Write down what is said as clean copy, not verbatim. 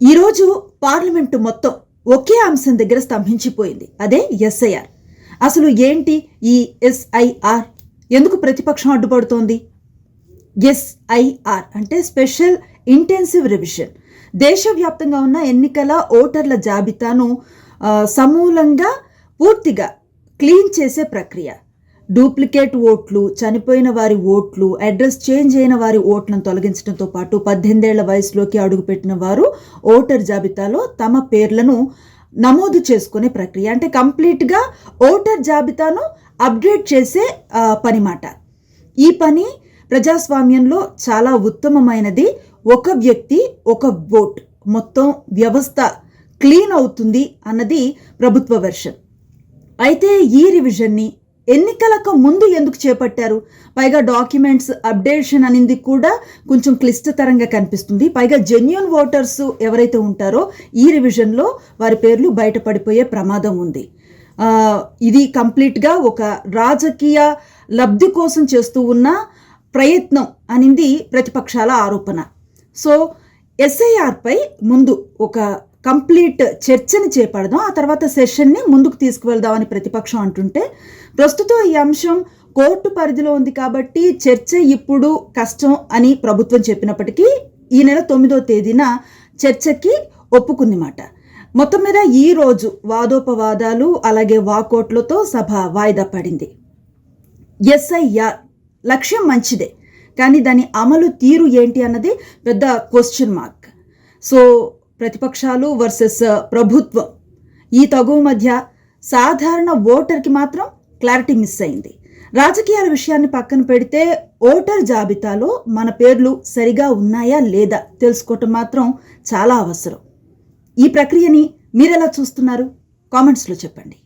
ఈరోజు పార్లమెంటు మొత్తం ఒకే అంశం దగ్గర స్తంభించిపోయింది. అదే ఎస్ఐఆర్. అసలు ఏంటి ఈ ఎస్ఐఆర్? ఎందుకు ప్రతిపక్షం అడ్డుపడుతోంది? ఎస్ఐఆర్ అంటే స్పెషల్ ఇంటెన్సివ్ రివిజన్. దేశవ్యాప్తంగా ఉన్న ఎన్నికల ఓటర్ల జాబితాను సమూలంగా పూర్తిగా క్లీన్ చేసే ప్రక్రియ. డూప్లికేట్ ఓట్లు, చనిపోయిన వారి ఓట్లు, అడ్రస్ చేంజ్ అయిన వారి ఓట్లను తొలగించడంతో పాటు 18 ఏళ్ల వయసులోకి అడుగుపెట్టిన వారు ఓటర్ జాబితాలో తమ పేర్లను నమోదు చేసుకునే ప్రక్రియ. అంటే కంప్లీట్గా ఓటర్ జాబితాను అప్డేట్ చేసే పని మాట. ఈ పని ప్రజాస్వామ్యంలో చాలా ఉత్తమమైనది. ఒక వ్యక్తి ఒక ఓట్, మొత్తం వ్యవస్థ క్లీన్ అవుతుంది అన్నది ప్రభుత్వ వెర్షన్. అయితే ఈ రివిజన్ని ఎన్నికలకు ముందు ఎందుకు చేపట్టారు? పైగా డాక్యుమెంట్స్ అప్డేషన్ అనేది కూడా కొంచెం క్లిష్టతరంగా కనిపిస్తుంది. పైగా జెన్యూన్ ఓటర్స్ ఎవరైతే ఉంటారో ఈ రివిజన్లో వారి పేర్లు బయటపడిపోయే ప్రమాదం ఉంది. ఇది కంప్లీట్గా ఒక రాజకీయ లబ్ధి కోసం చేస్తూ ఉన్న ప్రయత్నం అనేది ప్రతిపక్షాల ఆరోపణ. సో ఎస్ఐఆర్పై ముందు ఒక కంప్లీట్ చర్చని చేపడదాం, ఆ తర్వాత సెషన్ని ముందుకు తీసుకువెళ్దామని ప్రతిపక్షం అంటుంటే, ప్రస్తుతం ఈ అంశం కోర్టు పరిధిలో ఉంది కాబట్టి చర్చ ఇప్పుడు కష్టం అని ప్రభుత్వం చెప్పినప్పటికీ ఈ నెల 9వ తేదీన చర్చకి ఒప్పుకుందిమాట. మొత్తం మీద ఈ రోజు వాదోపవాదాలు అలాగే వాకౌట్లతో సభ వాయిదా పడింది. ఎస్ఐఆర్ లక్ష్యం మంచిదే, కానీ దాని అమలు తీరు ఏంటి అన్నది పెద్ద క్వశ్చన్ మార్క్. సో ప్రతిపక్షాలు వర్సెస్ ప్రభుత్వం, ఈ తగువ మధ్య సాధారణ ఓటర్కి మాత్రం క్లారిటీ మిస్ అయింది. రాజకీయాల విషయాన్ని పక్కన పెడితే ఓటర్ జాబితాలో మన పేర్లు సరిగా ఉన్నాయా లేదా తెలుసుకోవటం మాత్రం చాలా అవసరం. ఈ ప్రక్రియని మీరెలా చూస్తున్నారు? కామెంట్స్లో చెప్పండి.